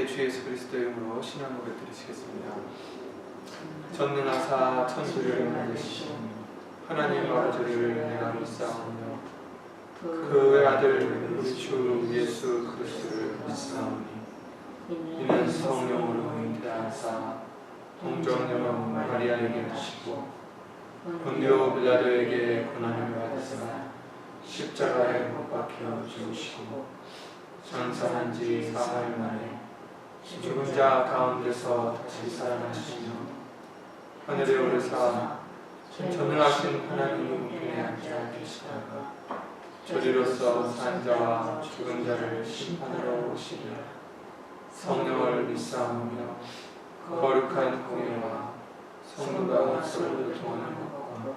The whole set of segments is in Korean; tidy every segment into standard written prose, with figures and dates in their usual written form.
우리 주 예수 그리스도의 이름으로 신앙 고백 드리시겠습니다. 전능하사 천지를 만드시고 하나님 아버지를 내가 믿사오며 그의 아들 우리 주 예수 그리스도를 믿사오니 이는 성령으로 잉태하사 동정녀 마리아에게 나시고 본디오 빌라도에게 고난을 받으사 십자가에 못 박혀 죽으시고 장사한 지 사흘 만에 죽은 자 가운데서 다시 살아나시며 하늘에 오르사 전능하신 하나님 우편에 앉아 계시다가 저리로서 산 자와 죽은 자를 심판하러 오시리라. 성령을 믿사오며 거룩한 공예와 성도가 서로 통하는 것과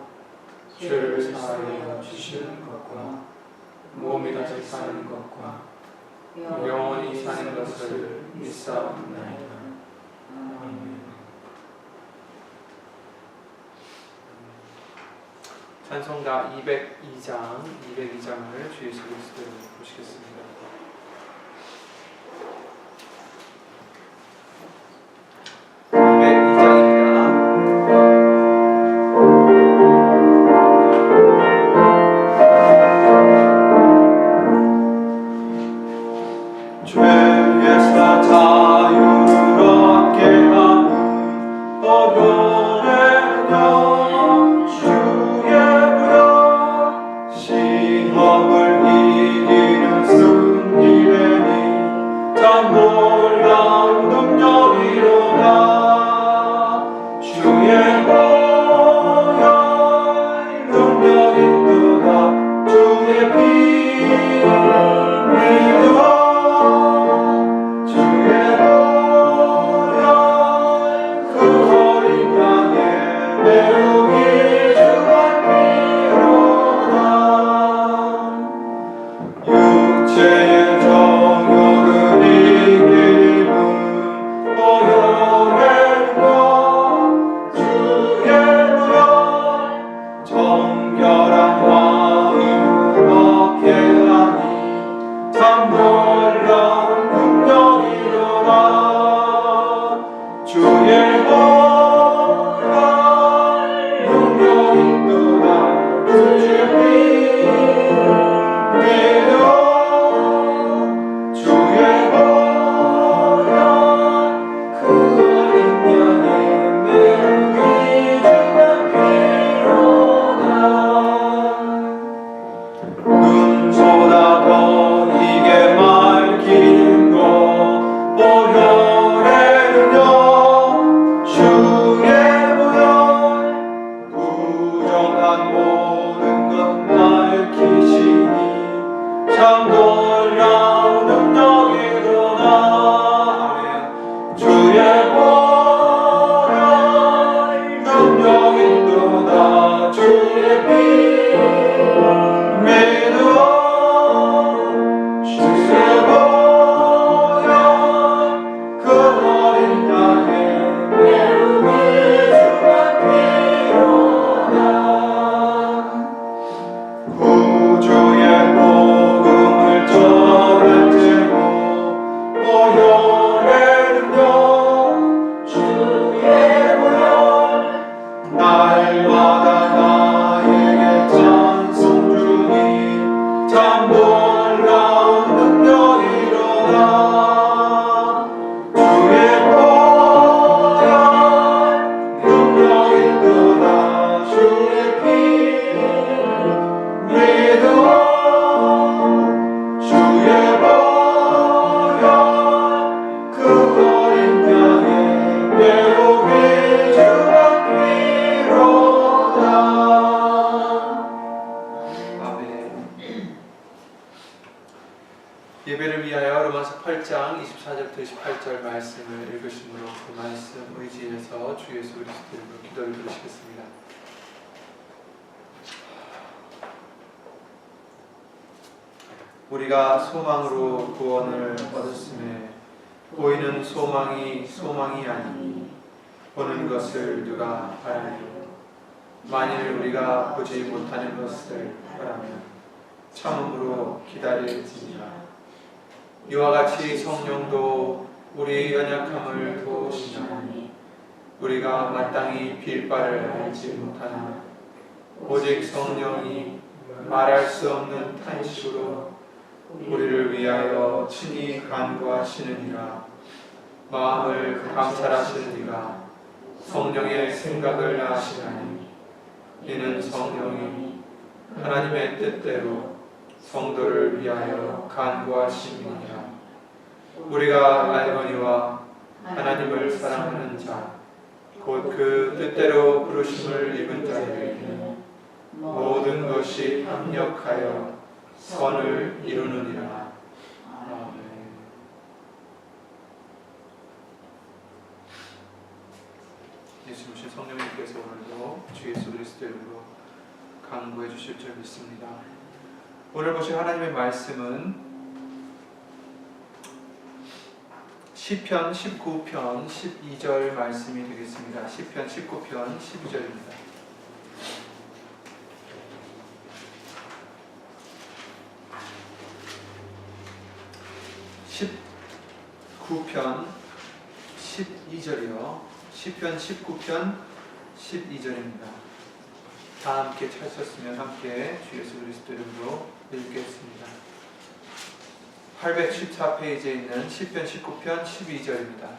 죄를 사하여 주시는 것과 몸이 다시 사는 것과 영원히 사는 것을 믿사옵나이다. 아멘. 찬송가 202장을 주 예수 그리스도로 보시겠습니다. 예배를 위하여 로마서 8장 24절부터 28절 말씀을 읽으심으로 그 말씀 의지해서 주 예수 그리스도로 기도를 드리시겠습니다. 우리가 소망으로 구원을 얻었음에 보이는 소망이 아니니 보는 것을 누가 바라리요. 만일 우리가 보지 못하는 것을 바라면 참음으로 기다릴지니라. 이와 같이 성령도 우리 연약함을 도우시나니 우리가 마땅히 빌 바를 알지 못하나 오직 성령이 말할 수 없는 탄식으로 우리를 위하여 친히 간구하시느니라. 마음을 감찰하시느니가 성령의 생각을 아시나니 이는 성령이 하나님의 뜻대로 성도를 위하여 간구하심이니라. 우리가 알거니와 하나님을 사랑하는 자 곧 그 뜻대로 부르심을 입은 자들에게는 모든 것이 합력하여 선을 이루느니라. 아멘. 예수님 성령님께서 오늘도 주 예수 그리스도 이름으로 강구해 주실 줄 믿습니다. 오늘 보실 하나님의 말씀은 시편 19편 12절 말씀이 되겠습니다. 시편 19편 12절입니다. 시편 12절이요. 시편 19편 12절입니다. 다 함께 찾으셨으면 함께 주 예수 그리스도 이름으로 읽겠습니다. 814페이지에 있는 시편 19편 12절입니다.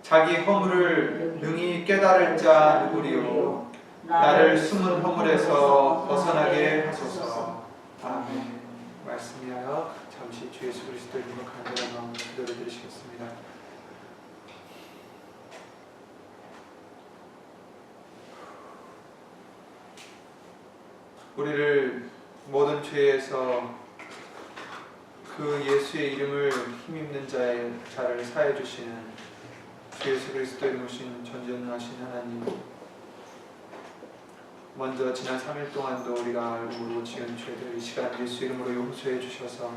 자기 허물을 능히 깨달을 자 누구리요? 나를 숨은 허물에서 벗어나게 하소서. 아멘. 말씀 위하여 잠시 주 예수 그리스도 이름으로 간절한 마음으로 기도를 드리시겠습니다. 우리를 모든 죄에서 그 예수의 이름을 힘입는 자를 사해 주시는 주 예수 그리스도의 이름으신 전전하신 하나님, 먼저 지난 3일 동안도 우리가 알고 모르고 지은 죄들 이 시간 예수 이름으로 용서해 주셔서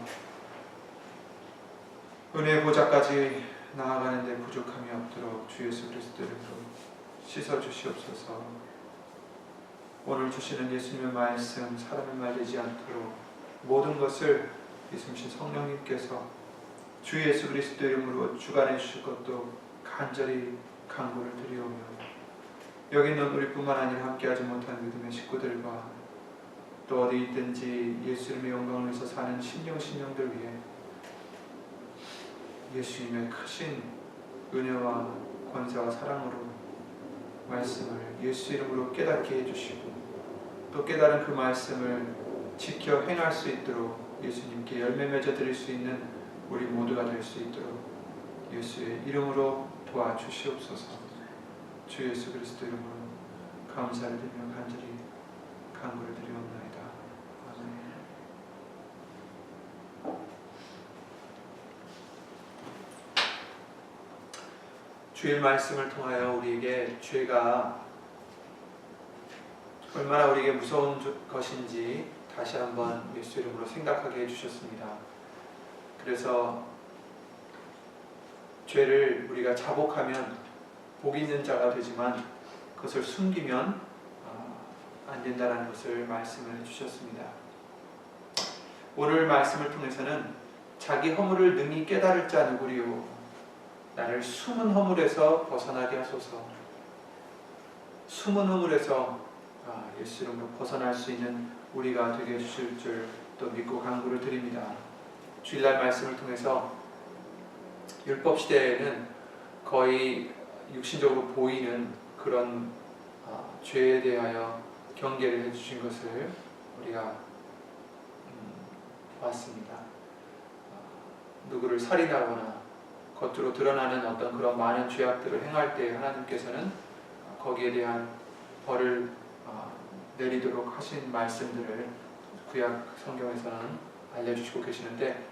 은혜의 보좌까지 나아가는 데 부족함이 없도록 주 예수 그리스도 이름으로 씻어 주시옵소서. 오늘 주시는 예수님의 말씀 사람의 말 되지 않도록 모든 것을 예수님 성령님께서 주 예수 그리스도 이름으로 주관해 주실 것도 간절히 간구를 드리오며, 여기 있는 우리뿐만 아니라 함께하지 못한 믿음의 식구들과 또 어디 있든지 예수 이름의 영광을 위해서 사는 신령들 위해 예수님의 크신 은혜와 권세와 사랑으로 말씀을 예수 이름으로 깨닫게 해주시고 또 깨달은 그 말씀을 지켜 행할 수 있도록 예수님께 열매 맺어 드릴 수 있는 우리 모두가 될 수 있도록 예수의 이름으로 도와주시옵소서. 주 예수 그리스도 이름으로 감사를 드리며 간절히 간구를 드리옵나이다. 아멘. 주일 말씀을 통하여 우리에게 죄가 얼마나 우리에게 무서운 것인지 다시 한번 예수 이름으로 생각하게 해주셨습니다. 그래서 죄를 우리가 자복하면 복 있는 자가 되지만 그것을 숨기면 안 된다는 것을 말씀을 해주셨습니다. 오늘 말씀을 통해서는 자기 허물을 능히 깨달을 자 누구리요? 나를 숨은 허물에서 벗어나게 하소서. 숨은 허물에서 예수 이름으로 벗어날 수 있는 우리가 되게 해주실 줄 또 믿고 간구를 드립니다. 주일날 말씀을 통해서 율법 시대에는 거의 육신적으로 보이는 그런 죄에 대하여 경계를 해주신 것을 우리가 봤습니다. 누구를 살인하거나 겉으로 드러나는 어떤 그런 많은 죄악들을 행할 때 하나님께서는 거기에 대한 벌을 내리도록 하신 말씀들을 구약 성경에서는 알려주시고 계시는데,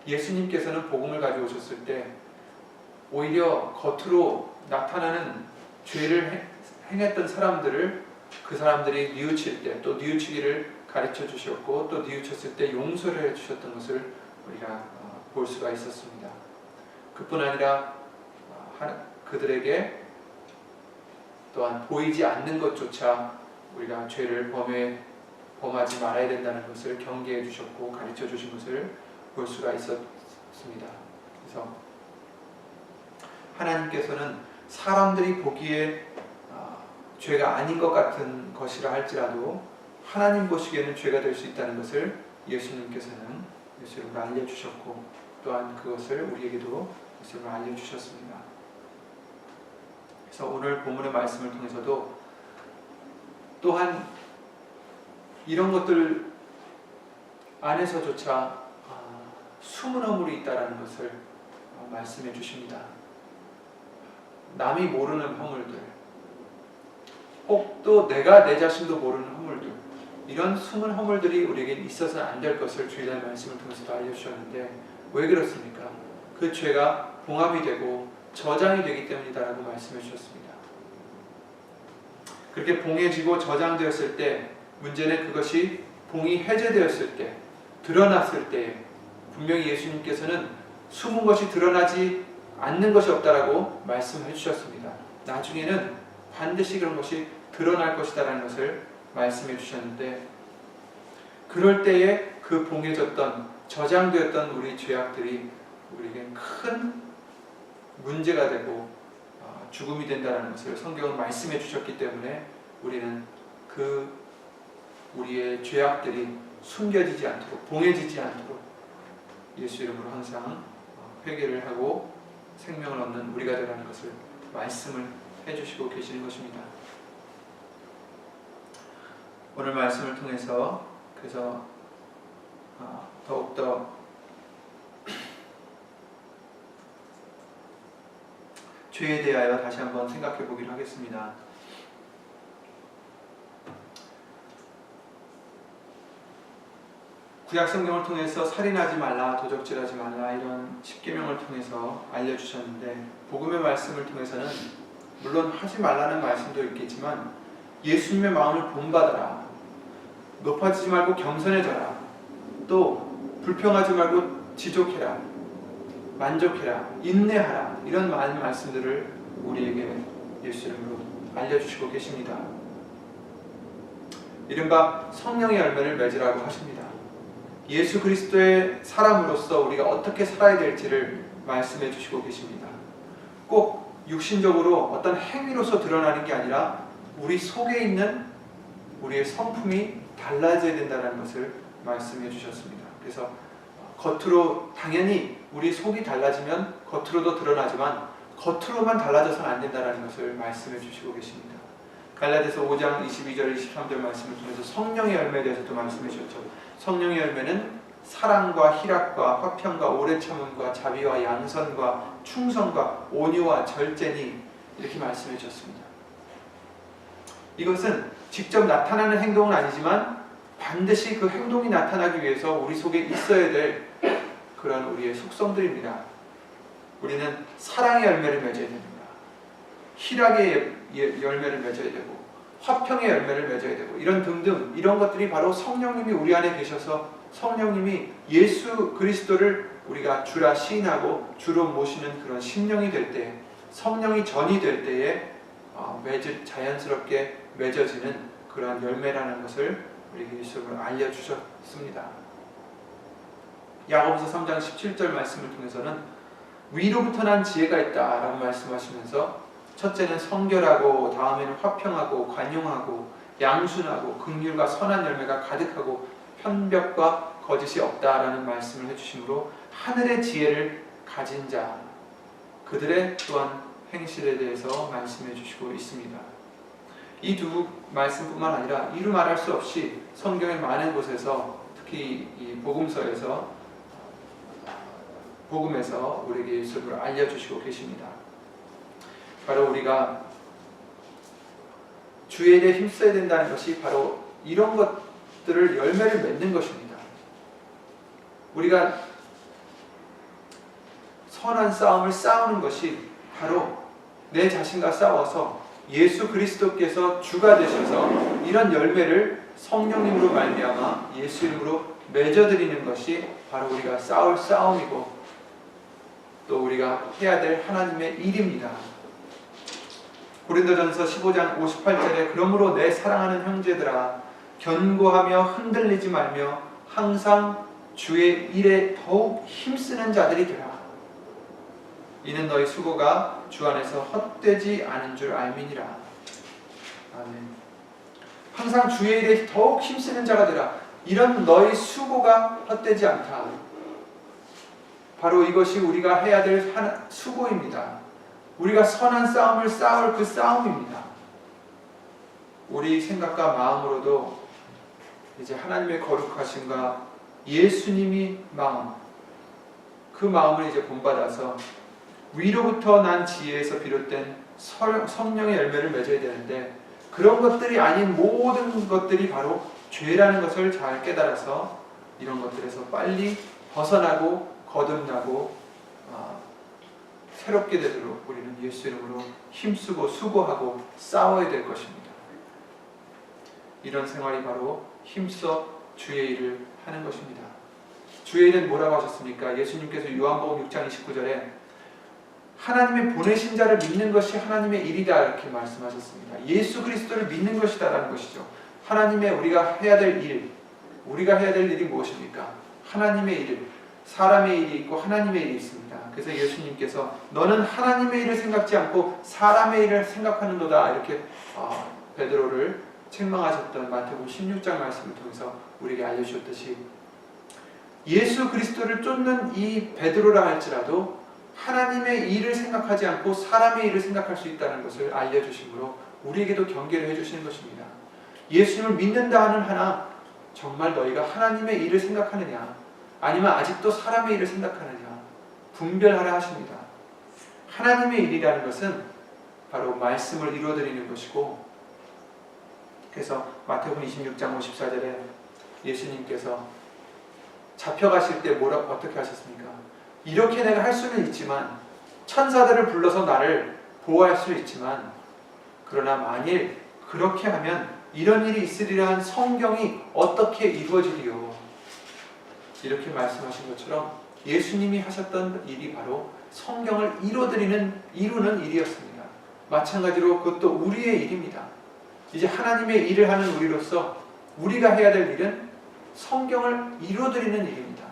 예수님께서는 복음을 가지고 오셨을 때 오히려 겉으로 나타나는 죄를 행했던 사람들을 그 사람들이 뉘우칠 때 또 뉘우치기를 가르쳐 주셨고 또 뉘우쳤을 때 용서를 해주셨던 것을 우리가 볼 수가 있었습니다. 그뿐 아니라 그들에게 또한 보이지 않는 것조차 우리가 죄를 범하지 말아야 된다는 것을 경계해 주셨고 가르쳐 주신 것을 볼 수가 있었습니다. 그래서 하나님께서는 사람들이 보기에 죄가 아닌 것 같은 것이라 할지라도 하나님 보시기에는 죄가 될 수 있다는 것을 예수님께서는 예수님으로 알려주셨고, 또한 그것을 우리에게도 예수님으로 알려주셨습니다. 그래서 오늘 본문의 말씀을 통해서도 또한 이런 것들 안에서조차 숨은 허물이 있다는 것을 말씀해 주십니다. 남이 모르는 허물들, 혹 또 내가 내 자신도 모르는 허물들, 이런 숨은 허물들이 우리에게 있어서는 안 될 것을 주일날 말씀을 통해서도 알려주셨는데, 왜 그렇습니까? 그 죄가 봉합이 되고 저장이 되기 때문이다라고 말씀해 주셨습니다. 그렇게 봉해지고 저장되었을 때, 문제는 그것이 봉이 해제되었을 때, 드러났을 때, 분명히 예수님께서는 숨은 것이 드러나지 않는 것이 없다라고 말씀해 주셨습니다. 나중에는 반드시 그런 것이 드러날 것이다라는 것을 말씀해 주셨는데, 그럴 때에 그 봉해졌던, 저장되었던 우리 죄악들이 우리에겐 큰 문제가 되고 죽음이 된다는 것을 성경은 말씀해 주셨기 때문에 우리는 그 우리의 죄악들이 숨겨지지 않도록, 봉해지지 않도록 예수 이름으로 항상 회개를 하고 생명을 얻는 우리가 되라는 것을 말씀을 해주시고 계시는 것입니다. 오늘 말씀을 통해서 그래서 더욱더 죄에 대하여 다시 한번 생각해 보기로 하겠습니다. 구약 성경을 통해서 살인하지 말라, 도적질하지 말라, 이런 십계명을 통해서 알려주셨는데, 복음의 말씀을 통해서는 물론 하지 말라는 말씀도 있겠지만 예수님의 마음을 본받아라, 높아지지 말고 겸손해져라, 또 불평하지 말고 지족해라, 만족해라, 인내하라, 이런 많은 말씀들을 우리에게 예수 이름으로 알려주시고 계십니다. 이른바 성령의 열매를 맺으라고 하십니다. 예수 그리스도의 사람으로서 우리가 어떻게 살아야 될지를 말씀해 주시고 계십니다. 꼭 육신적으로 어떤 행위로서 드러나는 게 아니라 우리 속에 있는 우리의 성품이 달라져야 된다는 것을 말씀해 주셨습니다. 그래서 겉으로 당연히 우리 속이 달라지면 겉으로도 드러나지만 겉으로만 달라져서는 안 된다는 것을 말씀해 주시고 계십니다. 갈라디아서 5장 22절 23절 말씀을 통해서 성령의 열매에 대해서도 말씀해 주셨죠. 성령의 열매는 사랑과 희락과 화평과 오래 참음과 자비와 양선과 충성과 온유와 절제니, 이렇게 말씀해 주셨습니다. 이것은 직접 나타나는 행동은 아니지만 반드시 그 행동이 나타나기 위해서 우리 속에 있어야 될 그런 우리의 속성들입니다. 우리는 사랑의 열매를 맺어야 됩니다. 희락의 열매를 맺어야 되고, 화평의 열매를 맺어야 되고, 이런 등등, 이런 것들이 바로 성령님이 우리 안에 계셔서 성령님이 예수 그리스도를 우리가 주라 시인하고 주로 모시는 그런 심령이 될 때, 성령이 전이 될 때에 자연스럽게 맺어지는 그러한 열매라는 것을 우리에게 예수님을 알려주셨습니다. 야고보서 3장 17절 말씀을 통해서는 위로부터 난 지혜가 있다라고 말씀하시면서, 첫째는 성결하고, 다음에는 화평하고, 관용하고, 양순하고, 긍휼과 선한 열매가 가득하고, 편벽과 거짓이 없다라는 말씀을 해주시므로 하늘의 지혜를 가진 자, 그들의 또한 행실에 대해서 말씀해 주시고 있습니다. 이 두 말씀뿐만 아니라 이루 말할 수 없이 성경의 많은 곳에서, 특히 이 복음에서 우리에게 예수를 알려주시고 계십니다. 바로 우리가 주에 대해 힘써야 된다는 것이 바로 이런 것들을 열매를 맺는 것입니다. 우리가 선한 싸움을 싸우는 것이 바로 내 자신과 싸워서 예수 그리스도께서 주가 되셔서 이런 열매를 성령님으로 말미암아 예수 이름으로 맺어드리는 것이 바로 우리가 싸울 싸움이고, 또 우리가 해야 될 하나님의 일입니다. 고린도전서 15장 58절에 그러므로 내 사랑하는 형제들아, 견고하며 흔들리지 말며 항상 주의 일에 더욱 힘쓰는 자들이 되라. 이는 너희 수고가 주 안에서 헛되지 않은 줄 알미니라. 아멘. 항상 주의 일에 더욱 힘쓰는 자가 되라. 이런 너희 수고가 헛되지 않다. 바로 이것이 우리가 해야 될 수고입니다. 우리가 선한 싸움을 싸울 그 싸움입니다. 우리 생각과 마음으로도 이제 하나님의 거룩하심과 예수님이 마음, 그 마음을 이제 본받아서 위로부터 난 지혜에서 비롯된 성령의 열매를 맺어야 되는데, 그런 것들이 아닌 모든 것들이 바로 죄라는 것을 잘 깨달아서 이런 것들에서 빨리 벗어나고 거듭나고 새롭게 되도록 우리는 예수 이름으로 힘쓰고 수고하고 싸워야 될 것입니다. 이런 생활이 바로 힘써 주의 일을 하는 것입니다. 주의 일은 뭐라고 하셨습니까? 예수님께서 요한복음 6장 29절에 하나님의 보내신 자를 믿는 것이 하나님의 일이다 이렇게 말씀하셨습니다. 예수 그리스도를 믿는 것이다 라는 것이죠. 하나님의 우리가 해야 될 일이 무엇입니까? 하나님의 일, 사람의 일이 있고 하나님의 일이 있습니다. 그래서 예수님께서 너는 하나님의 일을 생각지 않고 사람의 일을 생각하는도다 이렇게 베드로를 책망하셨던 마태복음 16장 말씀을 통해서 우리에게 알려주셨듯이, 예수 그리스도를 쫓는 이 베드로라 할지라도 하나님의 일을 생각하지 않고 사람의 일을 생각할 수 있다는 것을 알려주심으로 우리에게도 경계를 해주시는 것입니다. 예수님을 믿는다 하는 하나, 정말 너희가 하나님의 일을 생각하느냐 아니면 아직도 사람의 일을 생각하느냐 분별하라 하십니다. 하나님의 일이라는 것은 바로 말씀을 이루어드리는 것이고, 그래서 마태복음 26장 54절에 예수님께서 잡혀가실 때 어떻게 하셨습니까? 이렇게 내가 할 수는 있지만, 천사들을 불러서 나를 보호할 수 있지만, 그러나 만일 그렇게 하면 이런 일이 있으리라 한 성경이 어떻게 이루어지리요? 이렇게 말씀하신 것처럼 예수님이 하셨던 일이 바로 성경을 이루는 일이었습니다. 마찬가지로 그것도 우리의 일입니다. 이제 하나님의 일을 하는 우리로서 우리가 해야 될 일은 성경을 이루어드리는 일입니다.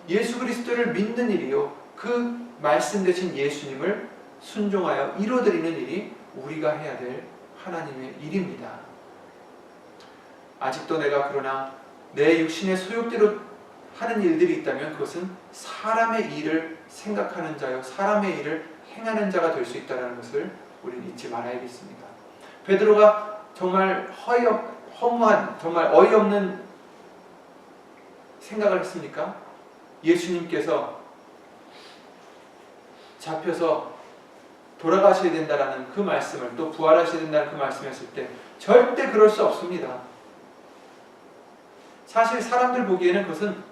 예수 그리스도를 믿는 일이요, 그 말씀 되신 예수님을 순종하여 이루어드리는 일이 우리가 해야 될 하나님의 일입니다. 아직도 내가 그러나 내 육신의 소욕대로 하는 일들이 있다면 그것은 사람의 일을 생각하는 자요, 사람의 일을 행하는 자가 될 수 있다는 것을 우리는 잊지 말아야겠습니다. 베드로가 정말 허무한, 정말 어이없는 생각을 했습니까? 예수님께서 잡혀서 돌아가셔야 된다라는 그 말씀을, 또 부활하셔야 된다는 그 말씀을 했을 때 절대 그럴 수 없습니다. 사실 사람들 보기에는 그것은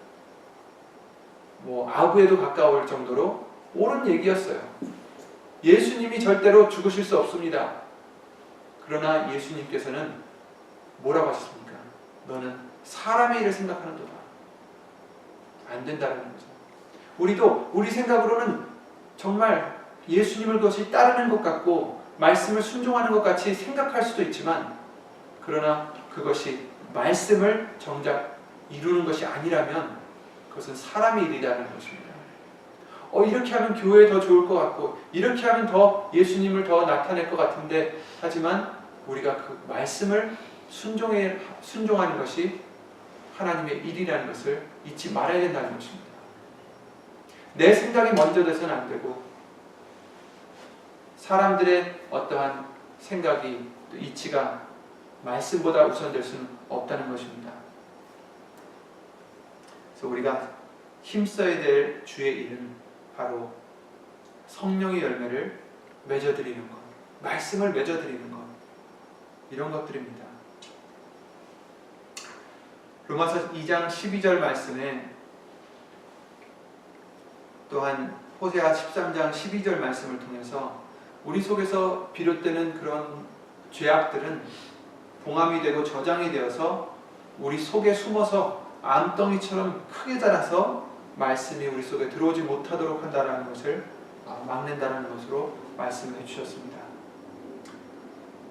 아구에도 가까울 정도로 옳은 얘기였어요. 예수님이 절대로 죽으실 수 없습니다. 그러나 예수님께서는 뭐라고 하셨습니까? 너는 사람의 일을 생각하는도다. 안 된다는 거죠. 우리도 우리 생각으로는 정말 예수님을 그것이 따르는 것 같고 말씀을 순종하는 것 같이 생각할 수도 있지만, 그러나 그것이 말씀을 정작 이루는 것이 아니라면 그것은 사람의 일이라는 것입니다. 이렇게 하면 교회에 더 좋을 것 같고, 이렇게 하면 더 예수님을 더 나타낼 것 같은데, 하지만 우리가 그 말씀을 순종하는 것이 하나님의 일이라는 것을 잊지 말아야 된다는 것입니다. 내 생각이 먼저 돼서는 안 되고, 사람들의 어떠한 생각이, 또 이치가 말씀보다 우선될 수는 없다는 것입니다. 그래서 우리가 힘써야 될 주의 일은 바로 성령의 열매를 맺어드리는 것, 말씀을 맺어드리는 것, 이런 것들입니다. 로마서 2장 12절 말씀에, 또한 호세아 13장 12절 말씀을 통해서 우리 속에서 비롯되는 그런 죄악들은 봉함이 되고 저장이 되어서 우리 속에 숨어서 암덩이처럼 크게 자라서 말씀이 우리 속에 들어오지 못하도록 한다는 것을 막는다는 것으로 말씀해 주셨습니다.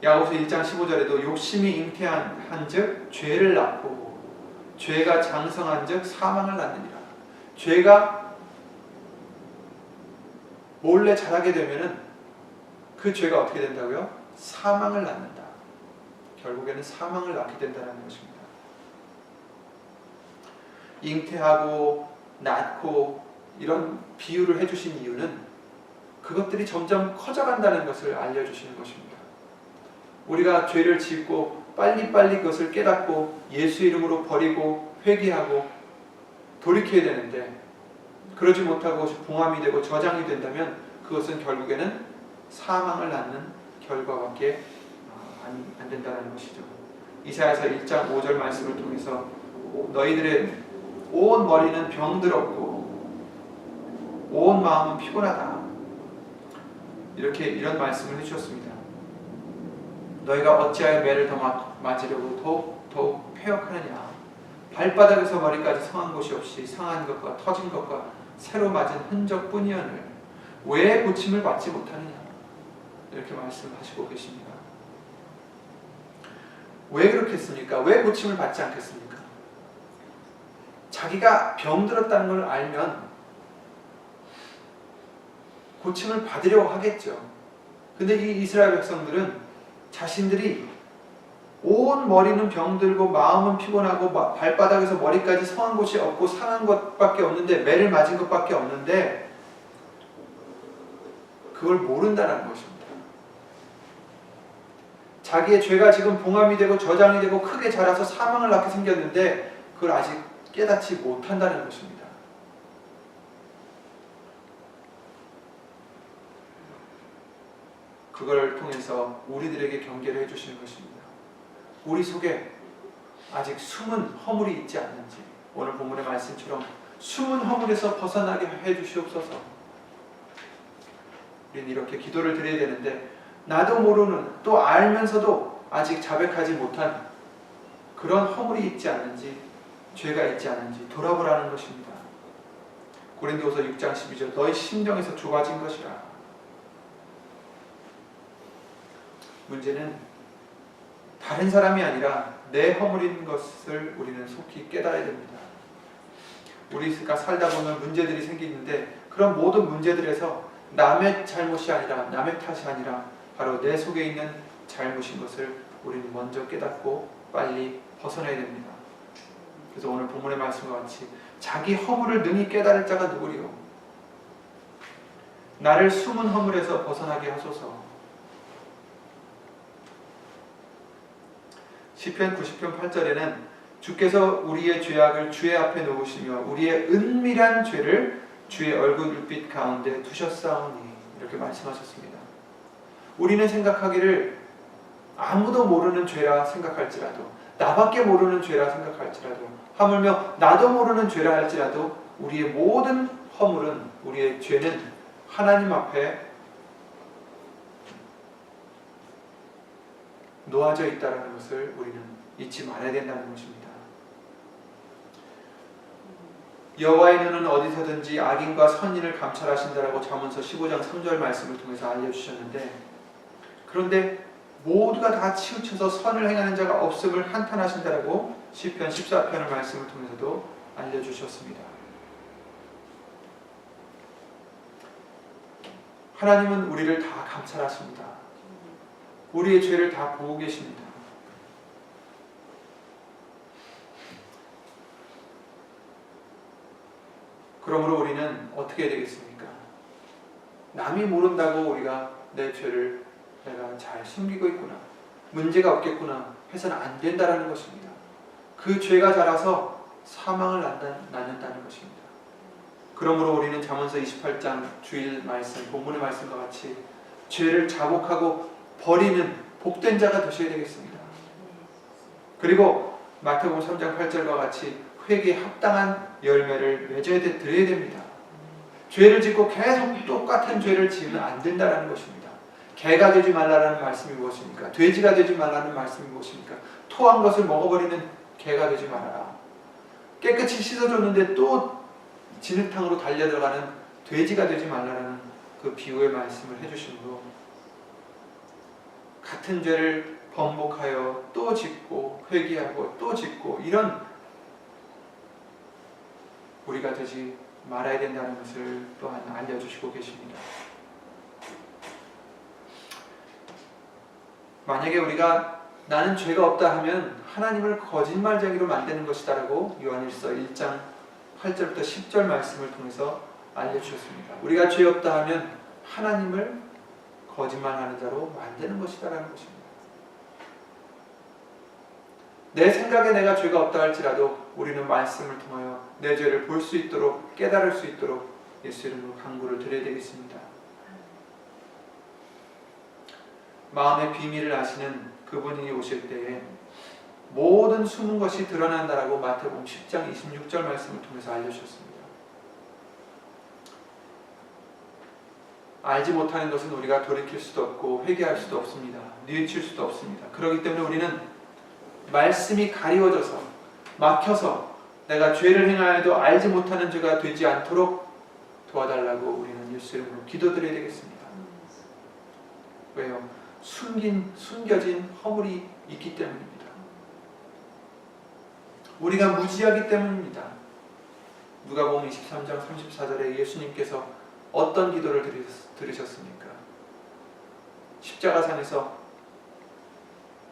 야고보서 1장 15절에도 욕심이 잉태한 즉 죄를 낳고, 죄가 장성한즉 사망을 낳느니라. 죄가 몰래 자라게 되면은 그 죄가 어떻게 된다고요? 사망을 낳는다. 결국에는 사망을 낳게 된다는 것입니다. 잉태하고 낳고 이런 비유를 해주신 이유는 그것들이 점점 커져간다는 것을 알려주시는 것입니다. 우리가 죄를 짓고 빨리빨리 그것을 깨닫고 예수 이름으로 버리고 회개하고 돌이켜야 되는데, 그러지 못하고 봉함이 되고 저장이 된다면 그것은 결국에는 사망을 낳는 결과밖에 안 된다는 것이죠. 이사야서 1장 5절 말씀을 통해서 너희들의 온 머리는 병들었고 온 마음은 피곤하다, 이런 말씀을 해주셨습니다. 너희가 어찌하여 매를 더 맞으려고 더욱 패역하느냐. 발바닥에서 머리까지 상한 곳이 없이 상한 것과 터진 것과 새로 맞은 흔적뿐이오늘 왜 고침을 받지 못하느냐. 이렇게 말씀하시고 계십니다. 왜 그렇겠습니까? 왜 고침을 받지 않겠습니까? 자기가 병들었다는 걸 알면 고침을 받으려고 하겠죠. 근데 이 이스라엘 백성들은 자신들이 온 머리는 병들고 마음은 피곤하고 발바닥에서 머리까지 성한 곳이 없고 상한 것밖에 없는데, 매를 맞은 것밖에 없는데 그걸 모른다는 것입니다. 자기의 죄가 지금 봉함이 되고 저장이 되고 크게 자라서 사망을 낳게 생겼는데 그걸 아직 깨닫지 못한다는 것입니다. 그걸 통해서 우리들에게 경계를 해주시는 것입니다. 우리 속에 아직 숨은 허물이 있지 않는지, 오늘 본문의 말씀처럼 숨은 허물에서 벗어나게 해주시옵소서. 우리는 이렇게 기도를 드려야 되는데, 나도 모르는, 또 알면서도 아직 자백하지 못한 그런 허물이 있지 않는지, 죄가 있지 않은지 돌아보라는 것입니다. 고린도후서 6장 12절 너희 심령에서 좁아진 것이라. 문제는 다른 사람이 아니라 내 허물인 것을 우리는 속히 깨달아야 됩니다. 우리가 살다 보면 문제들이 생기는데, 그런 모든 문제들에서 남의 잘못이 아니라, 남의 탓이 아니라 바로 내 속에 있는 잘못인 것을 우리는 먼저 깨닫고 빨리 벗어나야 됩니다. 그래서 오늘 본문의 말씀과 같이 자기 허물을 능히 깨달을 자가 누구리요? 나를 숨은 허물에서 벗어나게 하소서. 시편 90편 8절에는 주께서 우리의 죄악을 주의 앞에 놓으시며 우리의 은밀한 죄를 주의 얼굴빛 가운데 두셨사오니, 이렇게 말씀하셨습니다. 우리는 생각하기를 아무도 모르는 죄라 생각할지라도, 나밖에 모르는 죄라 생각할지라도, 하물며 나도 모르는 죄라 할지라도 우리의 모든 허물은, 우리의 죄는 하나님 앞에 놓아져 있다는 것을 우리는 잊지 말아야 된다는 것입니다. 여호와의 눈은 어디서든지 악인과 선인을 감찰하신다라고 잠언서 15장 3절 말씀을 통해서 알려주셨는데, 그런데 모두가 다 치우쳐서 선을 행하는 자가 없음을 한탄하신다라고 시편 14편의 말씀을 통해서도 알려주셨습니다. 하나님은 우리를 다 감찰하십니다. 우리의 죄를 다 보고 계십니다. 그러므로 우리는 어떻게 해야 되겠습니까? 남이 모른다고 우리가 내 죄를 내가 잘 숨기고 있구나, 문제가 없겠구나 해서는 안 된다는 것입니다. 그 죄가 자라서 사망을 낳는다는 것입니다. 그러므로 우리는 잠언서 28장 주일 말씀, 본문의 말씀과 같이 죄를 자복하고 버리는 복된 자가 되셔야 되겠습니다. 그리고 마태복음 3장 8절과 같이 회개에 합당한 열매를 맺어야 드려야 됩니다. 죄를 짓고 계속 똑같은 죄를 지으면 안 된다는 것입니다. 개가 되지 말라는 말씀이 무엇입니까? 돼지가 되지 말라는 말씀이 무엇입니까? 토한 것을 먹어버리는 개가 되지 말아라. 깨끗이 씻어줬는데 또 진흙탕으로 달려들어가는 돼지가 되지 말라는 그 비유의 말씀을 해주심으로, 같은 죄를 번복하여 또 짓고 회개하고 또 짓고, 이런 우리가 되지 말아야 된다는 것을 또한 알려주시고 계십니다. 만약에 우리가 나는 죄가 없다 하면 하나님을 거짓말쟁이로 만드는 것이다 라고 요한일서 1장 8절부터 10절 말씀을 통해서 알려주셨습니다. 우리가 죄 없다 하면 하나님을 거짓말하는 자로 만드는 것이다 라는 것입니다. 내 생각에 내가 죄가 없다 할지라도 우리는 말씀을 통하여 내 죄를 볼 수 있도록 깨달을 수 있도록 예수 이름으로 간구를 드려야 되겠습니다. 마음의 비밀을 아시는 그분이 오실 때에 모든 숨은 것이 드러난다라고 마태복음 10장 26절 말씀을 통해서 알려주셨습니다. 알지 못하는 것은 우리가 돌이킬 수도 없고 회개할 수도 없습니다. 뉘우칠 수도 없습니다. 그렇기 때문에 우리는 말씀이 가리워져서 막혀서 내가 죄를 행하여도 알지 못하는 죄가 되지 않도록 도와달라고 우리는 예수 이름으로 기도드려야 되겠습니다. 왜요? 숨겨진 허물이 있기 때문입니다. 우리가 무지하기 때문입니다. 누가복음 23장 34절에 예수님께서 어떤 기도를 들으셨습니까? 십자가상에서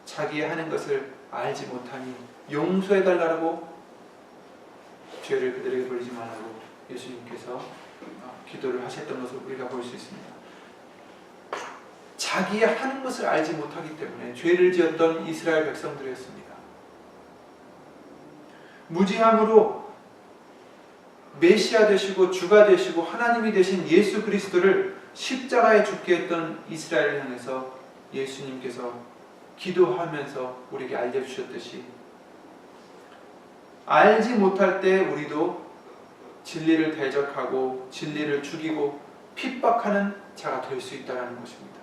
자기의 하는 것을 알지 못하니 용서해달라고 죄를 그들에게 돌리지 말라고 예수님께서 기도를 하셨던 것을 우리가 볼 수 있습니다. 자기의 하는 것을 알지 못하기 때문에 죄를 지었던 이스라엘 백성들이었습니다. 무지함으로 메시아 되시고 주가 되시고 하나님이 되신 예수 그리스도를 십자가에 죽게 했던 이스라엘을 향해서 예수님께서 기도하면서 우리에게 알려주셨듯이 알지 못할 때 우리도 진리를 대적하고 진리를 죽이고 핍박하는 자가 될 수 있다는 것입니다.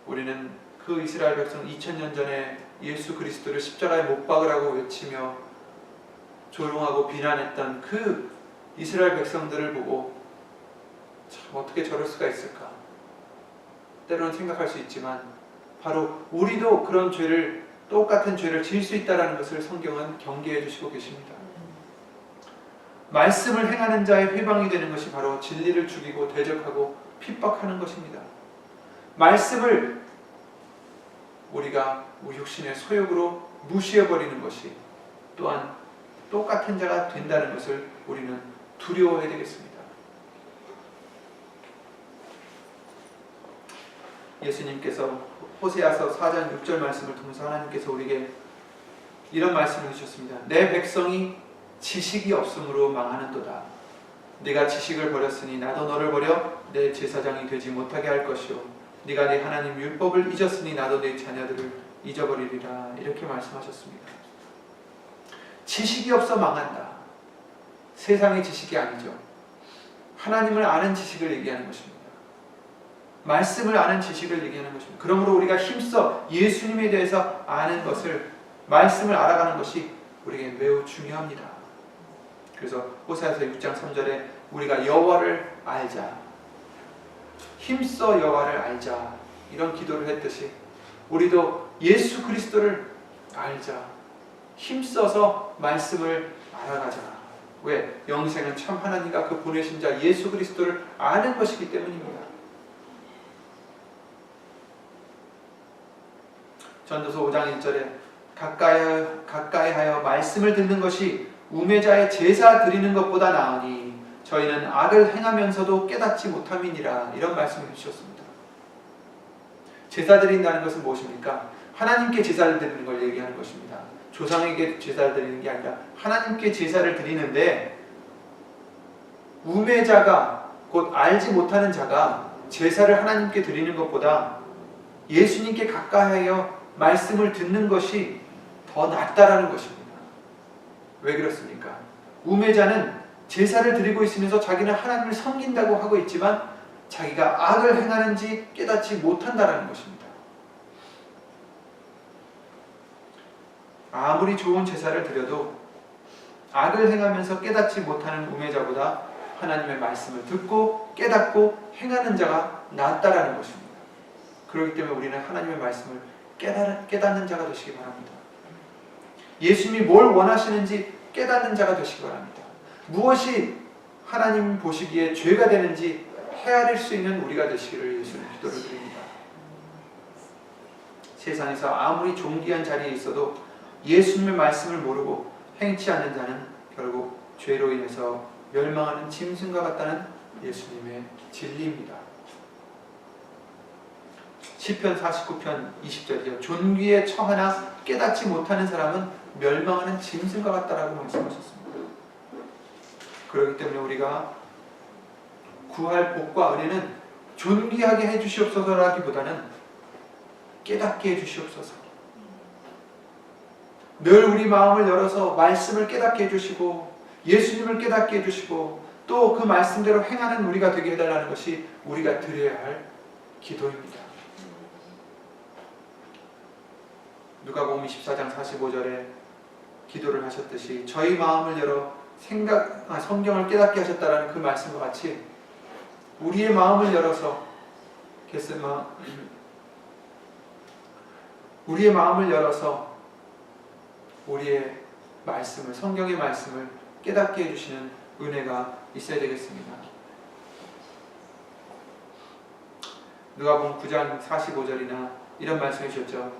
우리는 그 이스라엘 백성 2000년 전에 예수 그리스도를 십자가에 못 박으라고 외치며 조롱하고 비난했던 그 이스라엘 백성들을 보고 참 어떻게 저럴 수가 있을까? 때로는 생각할 수 있지만 바로 우리도 그런 죄를 똑같은 죄를 지을 수 있다는 것을 성경은 경계해 주시고 계십니다. 말씀을 행하는 자의 회방이 되는 것이 바로 진리를 죽이고 대적하고 핍박하는 것입니다. 말씀을 우리가 우리 육신의 소욕으로 무시해버리는 것이 또한 똑같은 자가 된다는 것을 우리는 두려워해야 되겠습니다. 예수님께서 호세아서 4장 6절 말씀을 통해서 하나님께서 우리에게 이런 말씀을 해주셨습니다. 내 백성이 지식이 없으므로 망하는도다. 네가 지식을 버렸으니 나도 너를 버려 내 제사장이 되지 못하게 할 것이요 네가 네 하나님 율법을 잊었으니 나도 네 자녀들을 잊어버리리라. 이렇게 말씀하셨습니다. 지식이 없어 망한다. 세상의 지식이 아니죠. 하나님을 아는 지식을 얘기하는 것입니다. 말씀을 아는 지식을 얘기하는 것입니다. 그러므로 우리가 힘써 예수님에 대해서 아는 것을, 말씀을 알아가는 것이 우리에게 매우 중요합니다. 그래서 호세아서 6장 3절에 우리가 여호와를 알자, 힘써 여호와를 알자, 이런 기도를 했듯이 우리도 예수 그리스도를 알자, 힘써서 말씀을 알아가자. 왜? 영생은 참 하나님과 그 보내신 자 예수 그리스도를 아는 것이기 때문입니다. 전도서 5장 1절에 가까이 하여 말씀을 듣는 것이 우매자의 제사 드리는 것보다 나으니 저희는 악을 행하면서도 깨닫지 못함이니라. 이런 말씀을 해주셨습니다. 제사 드린다는 것은 무엇입니까? 하나님께 제사를 드리는 걸 얘기하는 것입니다. 조상에게 제사를 드리는 게 아니라 하나님께 제사를 드리는데, 우매자가 곧 알지 못하는 자가 제사를 하나님께 드리는 것보다 예수님께 가까이하여 말씀을 듣는 것이 더 낫다라는 것입니다. 왜 그렇습니까? 우매자는 제사를 드리고 있으면서 자기는 하나님을 섬긴다고 하고 있지만 자기가 악을 행하는지 깨닫지 못한다는 것입니다. 아무리 좋은 제사를 드려도 악을 행하면서 깨닫지 못하는 우매자보다 하나님의 말씀을 듣고 깨닫고 행하는 자가 낫다라는 것입니다. 그렇기 때문에 우리는 하나님의 말씀을 깨닫는 자가 되시기 바랍니다. 예수님이 뭘 원하시는지 깨닫는 자가 되시기 바랍니다. 무엇이 하나님 보시기에 죄가 되는지 헤아릴 수 있는 우리가 되시기를 예수님 기도를 드립니다. 세상에서 아무리 존귀한 자리에 있어도 예수님의 말씀을 모르고 행치 않는 자는 결국 죄로 인해서 멸망하는 짐승과 같다는 예수님의 진리입니다. 시편 49편 20절이요. 존귀에 처하나 깨닫지 못하는 사람은 멸망하는 짐승과 같다라고 말씀하셨습니다. 그렇기 때문에 우리가 구할 복과 은혜는 존귀하게 해주시옵소서라기보다는 깨닫게 해주시옵소서. 늘 우리 마음을 열어서 말씀을 깨닫게 해주시고 예수님을 깨닫게 해주시고 또 그 말씀대로 행하는 우리가 되게 해달라는 것이 우리가 드려야 할 기도입니다. 누가복음 24장 45절에 기도를 하셨듯이 저희 마음을 열어 성경을 깨닫게 하셨다라는 그 말씀과 같이 우리의 마음을 열어서 우리의 마음을 열어서 우리의 말씀을, 성경의 말씀을 깨닫게 해주시는 은혜가 있어야 되겠습니다. 누가복음 9장 45절이나 이런 말씀해 주셨죠.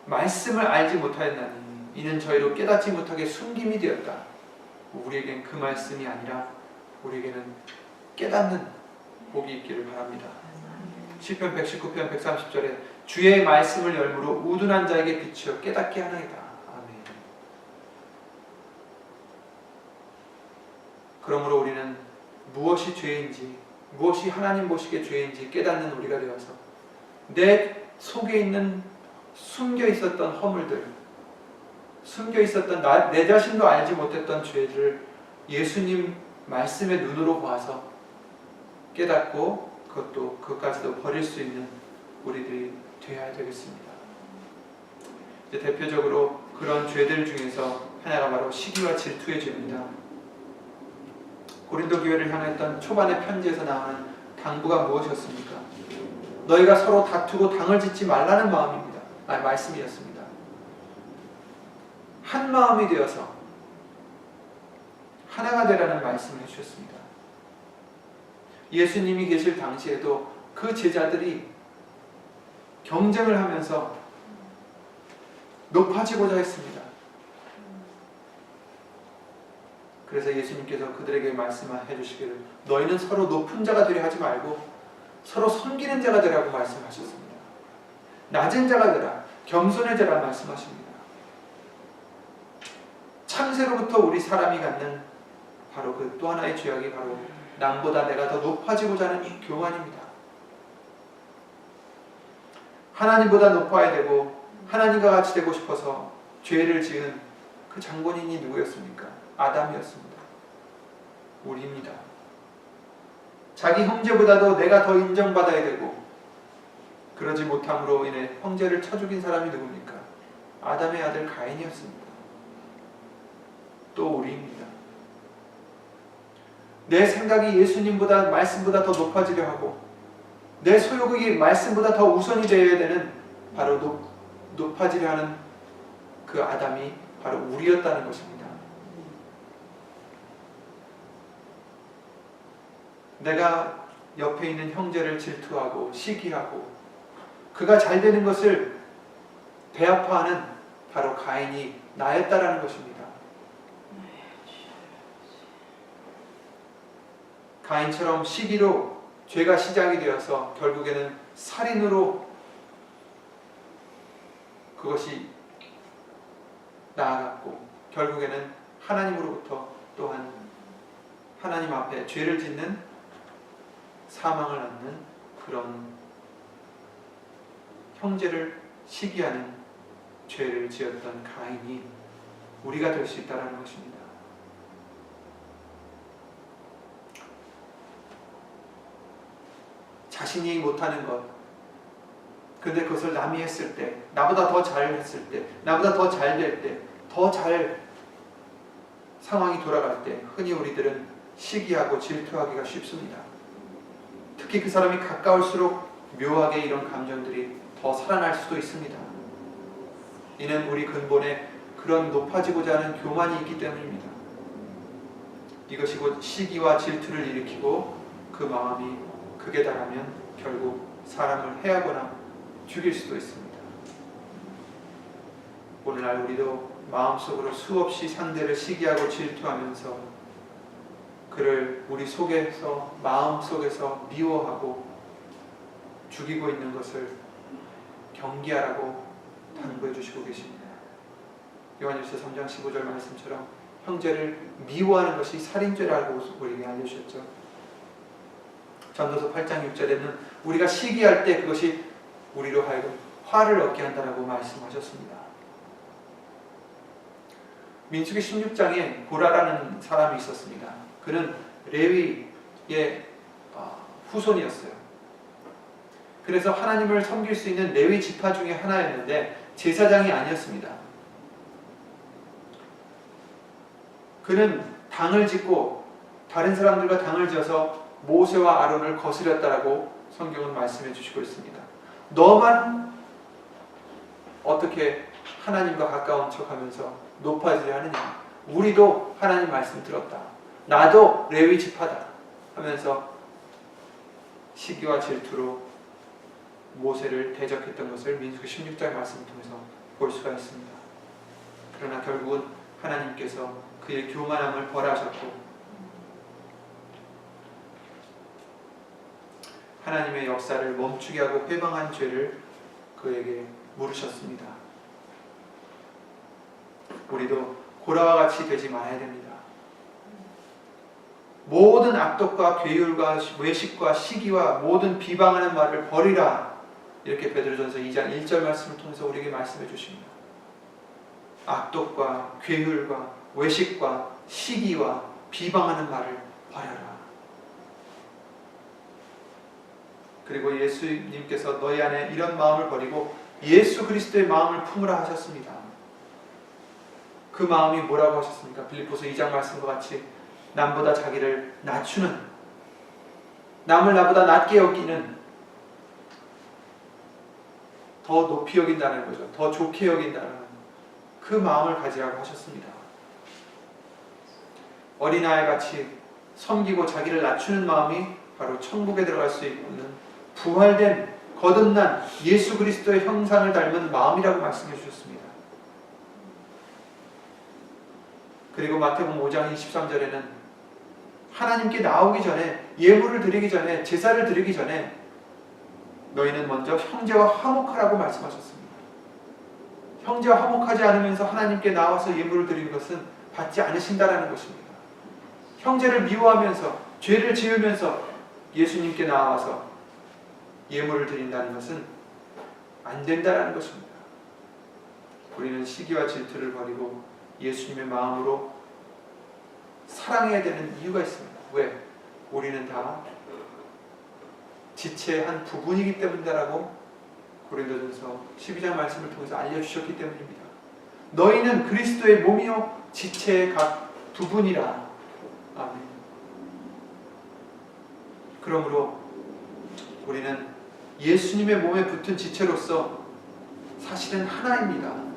말씀을 알지 못하였나니 이는 저희로 깨닫지 못하게 숨김이 되었다. 우리에겐 그 말씀이 아니라 우리에게는 깨닫는 복이 있기를 바랍니다. 시편 119편 130절에 주의 말씀을 열므로 우둔한 자에게 비추어 깨닫게 하나이다. 아멘. 그러므로 우리는 무엇이 죄인지, 무엇이 하나님 보시기에 죄인지 깨닫는 우리가 되어서 내 속에 있는 숨겨 있었던 허물들, 숨겨 있었던 내 자신도 알지 못했던 죄를 예수님 말씀의 눈으로 봐서 깨닫고 그것까지도 버릴 수 있는 우리들이 되어야 되겠습니다. 이제 대표적으로 그런 죄들 중에서 하나가 바로 시기와 질투의 죄입니다. 고린도 교회를 향했던 초반의 편지에서 나오는 당부가 무엇이었습니까? 너희가 서로 다투고 당을 짓지 말라는 말씀이었습니다. 한 마음이 되어서 하나가 되라는 말씀을 해주셨습니다. 예수님이 계실 당시에도 그 제자들이 경쟁을 하면서 높아지고자 했습니다. 그래서 예수님께서 그들에게 말씀해 주시기를 너희는 서로 높은 자가 되려 하지 말고 서로 섬기는 자가 되라고 말씀하셨습니다. 낮은 자가 되라, 겸손해져라 말씀하십니다. 창세로부터 우리 사람이 갖는 바로 그 또 하나의 죄악이 바로 남보다 내가 더 높아지고자 하는 교만입니다. 하나님보다 높아야 되고 하나님과 같이 되고 싶어서 죄를 지은 그 장본인이 누구였습니까? 아담이었습니다. 우리입니다. 자기 형제보다도 내가 더 인정받아야 되고 그러지 못함으로 인해 형제를 쳐 죽인 사람이 누굽니까? 아담의 아들 가인이었습니다. 또 우리입니다. 내 생각이 예수님보다 말씀보다 더 높아지려 하고 내 소욕이 말씀보다 더 우선이 되어야 되는 바로 높아지려 하는 그 아담이 바로 우리였다는 것입니다. 내가 옆에 있는 형제를 질투하고 시기하고 그가 잘 되는 것을 배아파하는 바로 가인이 나였다라는 것입니다. 가인처럼 시기로 죄가 시작이 되어서 결국에는 살인으로 그것이 나아갔고 결국에는 하나님으로부터 또한 하나님 앞에 죄를 짓는 사망을 낳는 그런 형제를 시기하는 죄를 지었던 가인이 우리가 될 수 있다는 것입니다. 자신이 못하는 것, 근데 그것을 남이 했을 때, 나보다 더 잘했을 때, 나보다 더 잘 될 때, 더 잘 상황이 돌아갈 때 흔히 우리들은 시기하고 질투하기가 쉽습니다. 특히 그 사람이 가까울수록 묘하게 이런 감정들이 더 살아날 수도 있습니다. 이는 우리 근본에 그런 높아지고자 하는 교만이 있기 때문입니다. 이것이 곧 시기와 질투를 일으키고 그 마음이 극에 달하면 결국 사람을 해하거나 죽일 수도 있습니다. 오늘날 우리도 마음속으로 수없이 상대를 시기하고 질투하면서 그를 우리 속에서 마음속에서 미워하고 죽이고 있는 것을 경계하라고 당부해 주시고 계십니다. 요한일서 3장 15절 말씀처럼 형제를 미워하는 것이 살인죄라고 우리에게 알려주셨죠. 전도서 8장 6절에는 우리가 시기할 때 그것이 우리로 하여금 화를 얻게 한다라고 말씀하셨습니다. 민수기 16장에 고라라는 사람이 있었습니다. 그는 레위의 후손이었어요. 그래서 하나님을 섬길 수 있는 레위 지파 중에 하나였는데 제사장이 아니었습니다. 그는 당을 짓고 다른 사람들과 당을 지어서 모세와 아론을 거스렸다라고 성경은 말씀해 주시고 있습니다. 너만 어떻게 하나님과 가까운 척하면서 높아지려 하느냐? 우리도 하나님 말씀 들었다. 나도 레위 지파다 하면서 시기와 질투로 모세를 대적했던 것을 민수기 16장 말씀을 통해서 볼 수가 있습니다. 그러나 결국은 하나님께서 그의 교만함을 벌하셨고 하나님의 역사를 멈추게 하고 회방한 죄를 그에게 물으셨습니다. 우리도 고라와 같이 되지 말아야 됩니다. 모든 악독과 괴율과 외식과 시기와 모든 비방하는 말을 버리라. 이렇게 베드로전서 2장 1절 말씀을 통해서 우리에게 말씀해 주십니다. 악독과 괴율과 외식과 시기와 비방하는 말을 버려라. 그리고 예수님께서 너희 안에 이런 마음을 버리고 예수 그리스도의 마음을 품으라 하셨습니다. 그 마음이 뭐라고 하셨습니까? 빌립보서 2장 말씀과 같이 남보다 자기를 낮추는, 남을 나보다 낮게 여기는, 더 높이 여긴다는 거죠. 더 좋게 여긴다는 그 마음을 가지라고 하셨습니다. 어린아이같이 섬기고 자기를 낮추는 마음이 바로 천국에 들어갈 수 있는 부활된 거듭난 예수 그리스도의 형상을 닮은 마음이라고 말씀해 주셨습니다. 그리고 마태복음 5장 23절에는 하나님께 나오기 전에, 예물을 드리기 전에, 제사를 드리기 전에 너희는 먼저 형제와 화목하라고 말씀하셨습니다. 형제와 화목하지 않으면서 하나님께 나와서 예물을 드리는 것은 받지 않으신다라는 것입니다. 형제를 미워하면서 죄를 지으면서 예수님께 나와서 예물을 드린다는 것은 안 된다라는 것입니다. 우리는 시기와 질투를 버리고 예수님의 마음으로 사랑해야 되는 이유가 있습니다. 왜? 우리는 다 지체의 한 부분이기 때문이다라고 고린도전서 12장 말씀을 통해서 알려주셨기 때문입니다. 너희는 그리스도의 몸이요 지체의 각 부분이라. 아멘. 그러므로 우리는 예수님의 몸에 붙은 지체로서 사실은 하나입니다.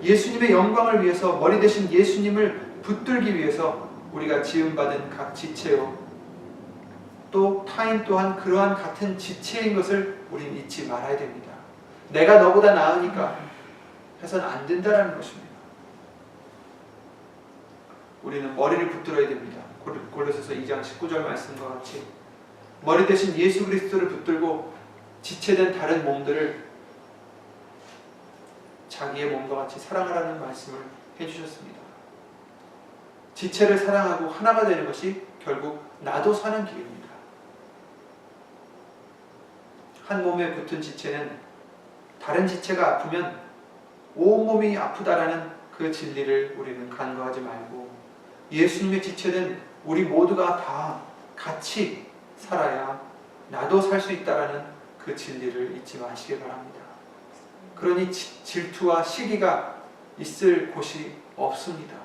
예수님의 영광을 위해서, 머리 대신 예수님을 붙들기 위해서 우리가 지음받은 각 지체요, 또 타인 또한 그러한 같은 지체인 것을 우리는 잊지 말아야 됩니다. 내가 너보다 나으니까 해서는 안 된다는 것입니다. 우리는 머리를 붙들어야 됩니다. 골로새서 2장 19절 말씀과 같이 머리 대신 예수 그리스도를 붙들고 지체된 다른 몸들을 자기의 몸과 같이 사랑하라는 말씀을 해주셨습니다. 지체를 사랑하고 하나가 되는 것이 결국 나도 사는 길입니다. 한 몸에 붙은 지체는 다른 지체가 아프면 온몸이 아프다라는 그 진리를 우리는 간과하지 말고 예수님의 지체는 우리 모두가 다 같이 살아야 나도 살 수 있다라는 그 진리를 잊지 마시기 바랍니다. 그러니 질투와 시기가 있을 곳이 없습니다.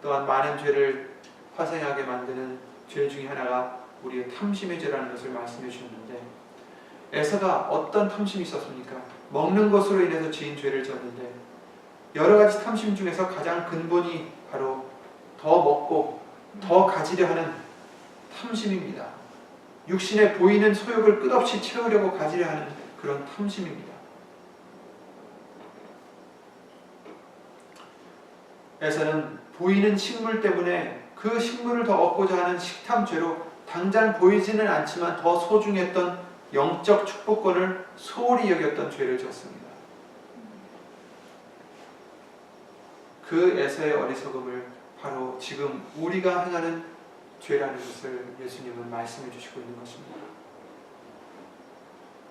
또한 많은 죄를 화생하게 만드는 죄 중에 하나가 우리의 탐심의 죄라는 것을 말씀해 주셨는데, 에서가 어떤 탐심이 있었습니까? 먹는 것으로 인해서 지은 죄를 졌는데, 여러 가지 탐심 중에서 가장 근본이 바로 더 먹고 더 가지려 하는 탐심입니다. 육신에 보이는 소욕을 끝없이 채우려고 가지려 하는 그런 탐심입니다. 에서는 보이는 식물 때문에 그 식물을 더 얻고자 하는 식탐죄로 당장 보이지는 않지만 더 소중했던 영적 축복권을 소홀히 여겼던 죄를 졌습니다. 그 에서의 어리석음을 바로 지금 우리가 행하는 죄라는 것을 예수님은 말씀해 주시고 있는 것입니다.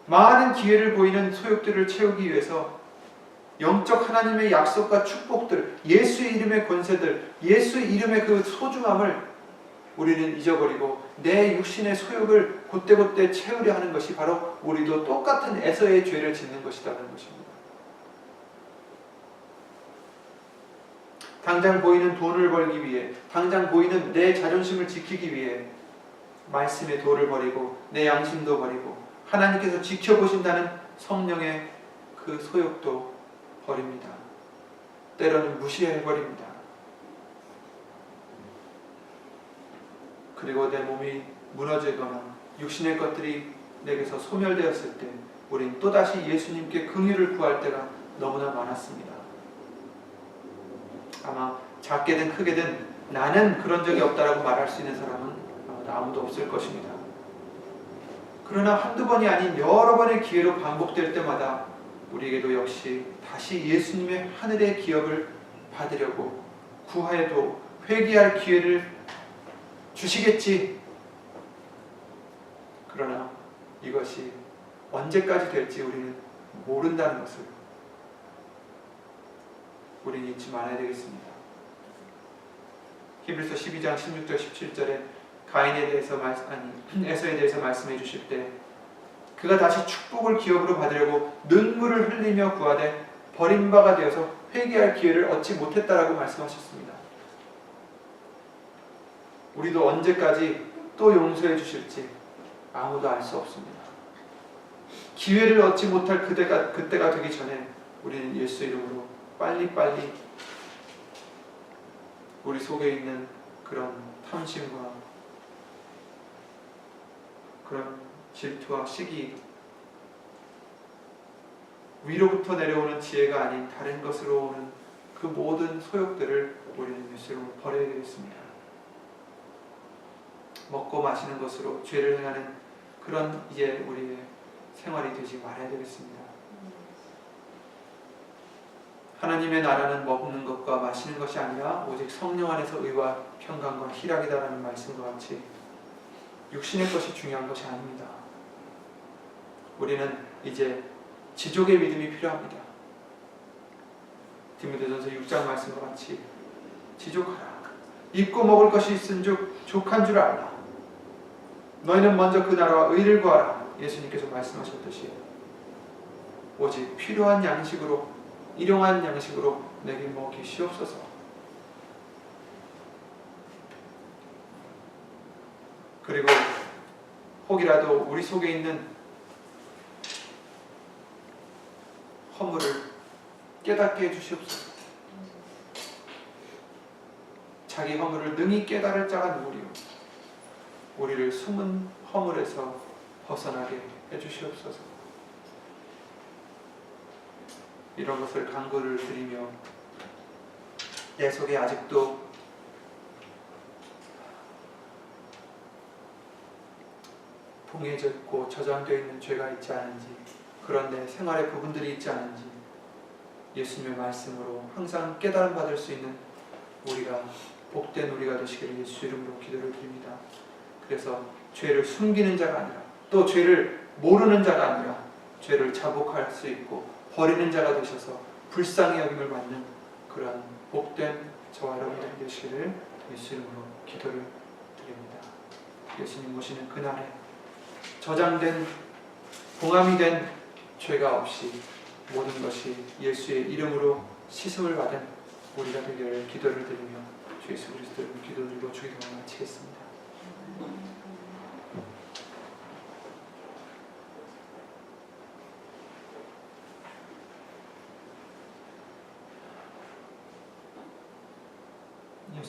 많은 기회를 보이는 소욕들을 채우기 위해서 영적 하나님의 약속과 축복들, 예수의 이름의 권세들, 예수의 이름의 그 소중함을 우리는 잊어버리고 내 육신의 소욕을 곧대곧대 채우려 하는 것이 바로 우리도 똑같은 에서의 죄를 짓는 것이라는 것입니다. 당장 보이는 돈을 벌기 위해, 당장 보이는 내 자존심을 지키기 위해 말씀의 도를 버리고 내 양심도 버리고 하나님께서 지켜보신다는 성령의 그 소욕도 버립니다. 때로는 무시해버립니다. 그리고 내 몸이 무너지거나 육신의 것들이 내게서 소멸되었을 때 우린 또다시 예수님께 긍휼을 구할 때가 너무나 많았습니다. 아마 작게든 크게든 나는 그런 적이 없다라고 말할 수 있는 사람은 아무도 없을 것입니다. 그러나 한두 번이 아닌 여러 번의 기회로 반복될 때마다 우리에게도 역시 다시 예수님의 하늘의 기업을 받으려고 구하여도 회개할 기회를 주시겠지. 그러나 이것이 언제까지 될지 우리는 모른다는 것을 우리는 잊지 말아야 되겠습니다. 히브리서 12장 16절 17절에 가인에 대해서 에서에 대해서 말씀해 주실 때 그가 다시 축복을 기업으로 받으려고 눈물을 흘리며 구하되 버림바가 되어서 회개할 기회를 얻지 못했다라고 말씀하셨습니다. 우리도 언제까지 또 용서해 주실지 아무도 알 수 없습니다. 기회를 얻지 못할 그때가 되기 전에 우리는 예수 이름으로 빨리빨리 우리 속에 있는 그런 탐심과 그런 질투와 시기, 위로부터 내려오는 지혜가 아닌 다른 것으로 오는 그 모든 소욕들을 우리는 예수 이름으로 버려야 되겠습니다. 먹고 마시는 것으로 죄를 행하는 그런 이제 우리의 생활이 되지 말아야 되겠습니다. 하나님의 나라는 먹는 것과 마시는 것이 아니라 오직 성령 안에서 의와 평강과 희락이다라는 말씀과 같이 육신의 것이 중요한 것이 아닙니다. 우리는 이제 지족의 믿음이 필요합니다. 디모데전서 6장 말씀과 같이 지족하라. 입고 먹을 것이 있은즉 족한 줄 알라. 너희는 먼저 그 나라와 의를 구하라. 예수님께서 말씀하셨듯이 오직 필요한 양식으로 일용한 양식으로 내게 먹이시옵소서. 그리고 혹이라도 우리 속에 있는 허물을 깨닫게 해주시옵소서. 자기 허물을 능히 깨달을 자가 누구리요. 우리를 숨은 허물에서 벗어나게 해주시옵소서. 이런 것을 간구를 드리며 내 속에 아직도 봉해져 있고 저장되어 있는 죄가 있지 않은지, 그런 내 생활의 부분들이 있지 않은지 예수님의 말씀으로 항상 깨달음 받을 수 있는 우리가 복된 우리가 되시기를 예수 이름으로 기도를 드립니다. 그래서 죄를 숨기는 자가 아니라 또 죄를 모르는 자가 아니라 죄를 자복할 수 있고 버리는 자가 되셔서 불쌍히 여김을 받는 그런 복된 저와 여러분들이 되시기를 예수 이름으로 기도를 드립니다. 예수님 오시는 그날에 저장된 봉함이 된 죄가 없이 모든 것이 예수의 이름으로 씻음을 받은 우리가 되기를 기도를 드리며 주 예수 그리스도 이름으로 기도드리고 주기도를 마치겠습니다.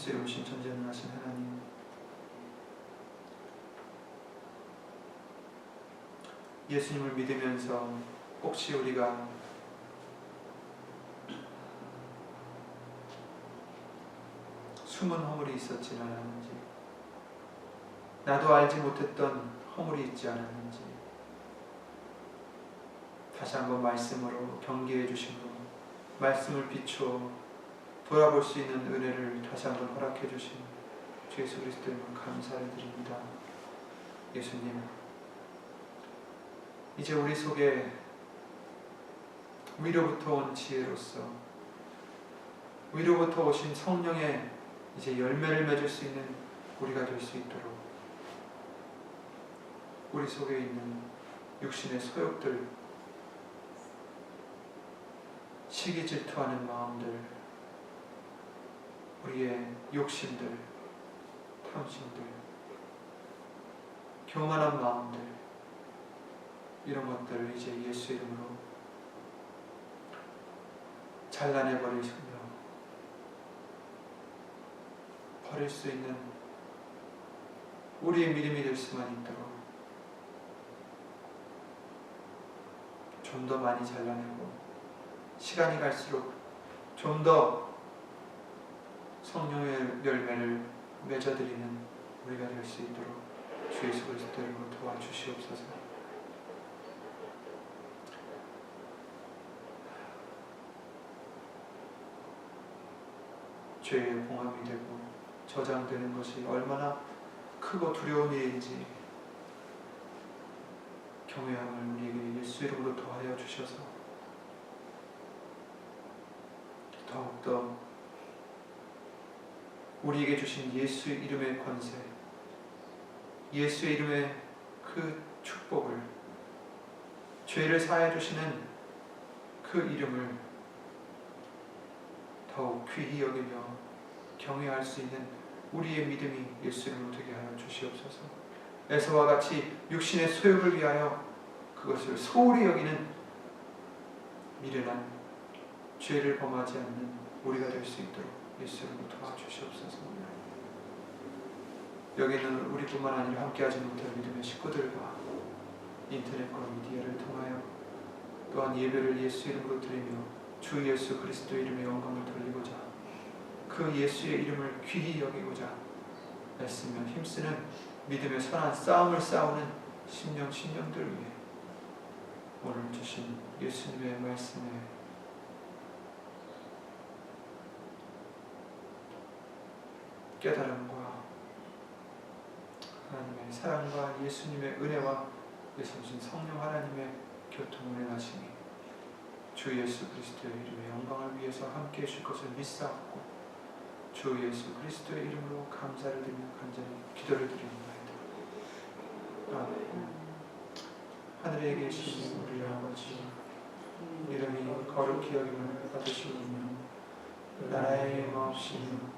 힘쓰려오신 전지전능하신 하나님, 예수님을 믿으면서 혹시 우리가 숨은 허물이 있었지는 않았는지, 나도 알지 못했던 허물이 있지 않았는지 다시 한번 말씀으로 경계해 주시고 말씀을 비추어 돌아볼 수 있는 은혜를 다시 한번 허락해 주신 주 예수 그리스도 이름으로 감사를 드립니다. 예수님, 이제 우리 속에 위로부터 온 지혜로서 위로부터 오신 성령의 이제 열매를 맺을 수 있는 우리가 될 수 있도록 우리 속에 있는 육신의 소욕들, 시기 질투하는 마음들, 우리의 욕심들, 탐심들, 교만한 마음들, 이런 것들을 이제 예수 이름으로 잘라내버리시며 버릴 수 있는 우리의 믿음이 될 수만 있도록 좀 더 많이 잘라내고 시간이 갈수록 좀 더 성령의 열매를 맺어드리는 우리가 될 수 있도록 주 예수 그리스도 이름으로 도와주시옵소서. 죄의 봉함이 되고 저장되는 것이 얼마나 크고 두려운 일인지 경외함을 우리에게 예수 이름으로 더하여 주셔서 더욱더 우리에게 주신 예수 이름의 권세, 예수 이름의 그 축복을, 죄를 사해 주시는 그 이름을 더욱 귀히 여기며 경외할 수 있는 우리의 믿음이 예수 이름으로 되게 하여 주시옵소서. 에서와 같이 육신의 소욕을 위하여 그것을 소홀히 여기는 미련한 죄를 범하지 않는 우리가 될 수 있도록 예수 이름으로 도와주시옵소서. 여기는 우리뿐만 아니라 함께하지 못할 믿음의 식구들과 인터넷과 미디어를 통하여 또한 예배를 예수 이름으로 드리며 주 예수 그리스도 이름의 영광을 돌리고자 그 예수의 이름을 귀히 여기고자 애쓰며 힘쓰는 믿음의 선한 싸움을 싸우는 신령들 위해 오늘 주신 예수님의 말씀에 깨달음과 하나님의 사랑과 예수님의 은혜와 예수님 성령 하나님의 교통을 행하시니 주 예수 그리스도의 이름의 영광을 위해서 함께 해줄 것을 믿사옵고 주 예수 그리스도의 이름으로 감사를 드리며 간절히 기도를 드립니다. 아멘. 하늘에 계신 우리 아버지, 이름이 거룩히 여김을 받으시오며 나라의 임하옵시며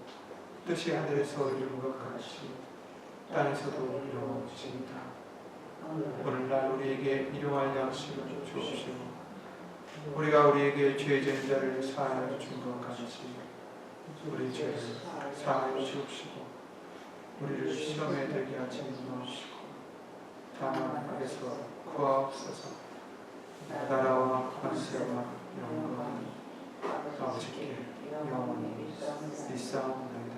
뜻이 하늘에서 이룬 것 같이 땅에서도 이루어지이다. 오늘날 우리에게 일용할 양식을 주옵시고 우리가 우리에게 죄진 자를 사하여 준 것 같이 우리 죄를 사하여 주옵시고 우리를 시험에 들게 하지 마시고 다만 악에서 구하옵소서. 나라와 권세와 영광이 아버지께 영원히 있사옵나이다.